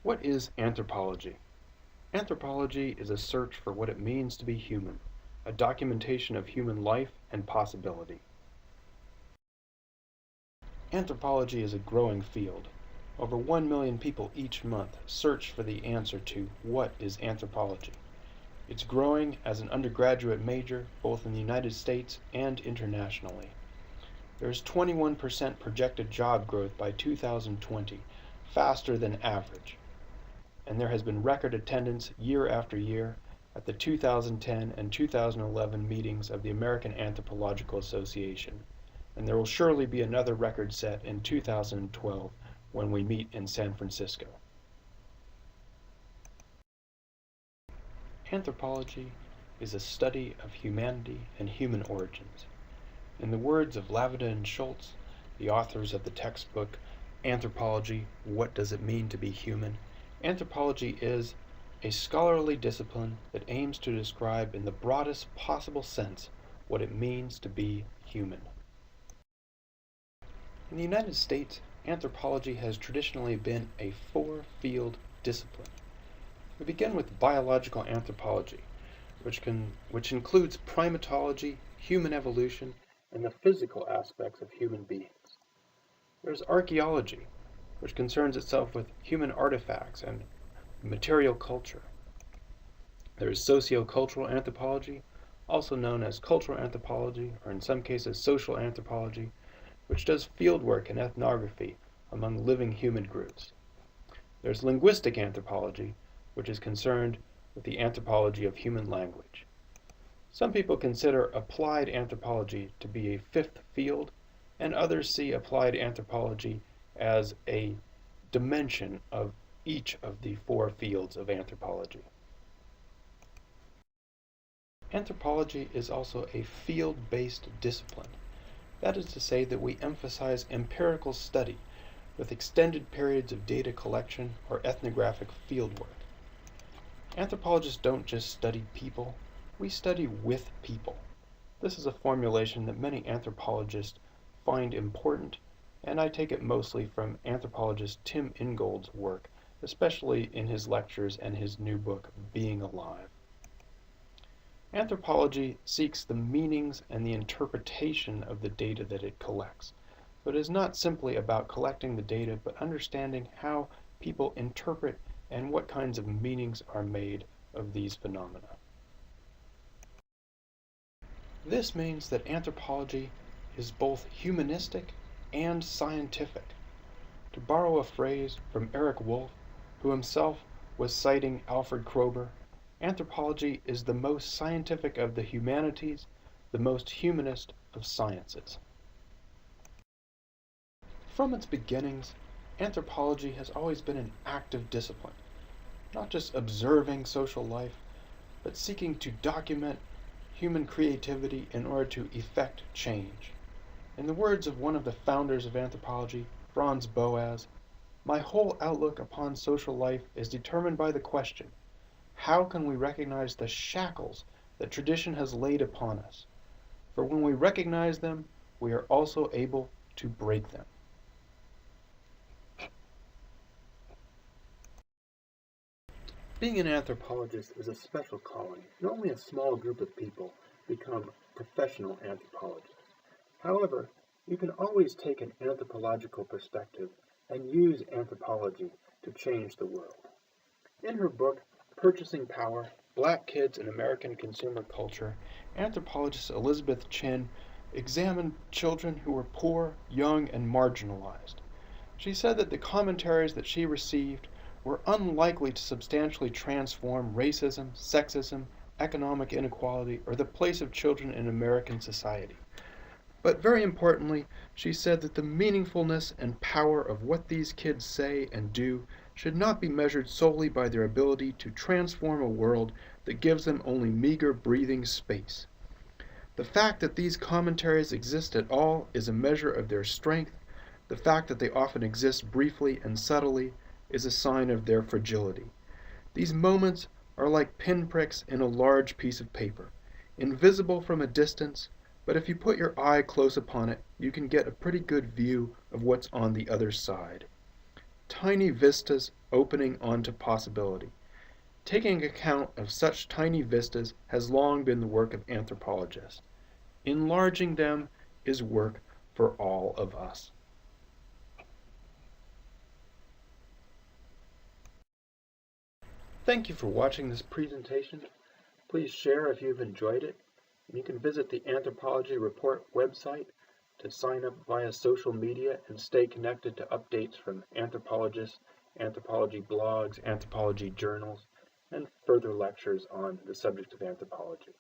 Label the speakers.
Speaker 1: What is anthropology? Anthropology is a search for what it means to be human, a documentation of human life and possibility. Anthropology is a growing field. Over 1 million people each month search for the answer to what is anthropology. It's growing as an undergraduate major both in the United States and internationally. There's 21% projected job growth by 2020, faster than average. And there has been record attendance year after year at the 2010 and 2011 meetings of the American Anthropological Association, and there will surely be another record set in 2012 when we meet in San Francisco. Anthropology is a study of humanity and human origins. In the words of Lavenda and Schultz, the authors of the textbook Anthropology, What Does It Mean to Be Human?, anthropology is a scholarly discipline that aims to describe in the broadest possible sense what it means to be human. In the United States, anthropology has traditionally been a four-field discipline. We begin with biological anthropology, which includes primatology, human evolution, and the physical aspects of human beings. There's archaeology, which concerns itself with human artifacts and material culture. There is sociocultural anthropology, also known as cultural anthropology, or in some cases social anthropology, which does fieldwork and ethnography among living human groups. There's linguistic anthropology, which is concerned with the anthropology of human language. Some people consider applied anthropology to be a fifth field, and others see applied anthropology as a dimension of each of the four fields of anthropology. Anthropology is also a field-based discipline. That is to say that we emphasize empirical study with extended periods of data collection or ethnographic fieldwork. Anthropologists don't just study people, we study with people. This is a formulation that many anthropologists find important, and I take it mostly from anthropologist Tim Ingold's work, especially in his lectures and his new book, Being Alive. Anthropology seeks the meanings and the interpretation of the data that it collects. So it is not simply about collecting the data, but understanding how people interpret and what kinds of meanings are made of these phenomena. This means that anthropology is both humanistic and scientific. To borrow a phrase from Eric Wolf, who himself was citing Alfred Kroeber, anthropology is the most scientific of the humanities, the most humanist of sciences. From its beginnings, anthropology has always been an active discipline, not just observing social life, but seeking to document human creativity in order to effect change. In the words of one of the founders of anthropology, Franz Boas, "My whole outlook upon social life is determined by the question, how can we recognize the shackles that tradition has laid upon us? For when we recognize them, we are also able to break them." Being an anthropologist is a special calling, and only a small group of people become professional anthropologists. However, you can always take an anthropological perspective and use anthropology to change the world. In her book, Purchasing Power, Black Kids in American Consumer Culture, anthropologist Elizabeth Chin examined children who were poor, young, and marginalized. She said that the commentaries that she received were unlikely to substantially transform racism, sexism, economic inequality, or the place of children in American society. But very importantly, she said that the meaningfulness and power of what these kids say and do should not be measured solely by their ability to transform a world that gives them only meager breathing space. The fact that these commentaries exist at all is a measure of their strength. The fact that they often exist briefly and subtly is a sign of their fragility. These moments are like pinpricks in a large piece of paper, invisible from a distance, but if you put your eye close upon it, you can get a pretty good view of what's on the other side. tiny vistas opening onto possibility. Taking account of such tiny vistas has long been the work of anthropologists. Enlarging them is work for all of us. Thank you for watching this presentation. Please share if you've enjoyed it. You can visit the Anthropology Report website to sign up via social media and stay connected to updates from anthropologists, anthropology blogs, anthropology journals, and further lectures on the subject of anthropology.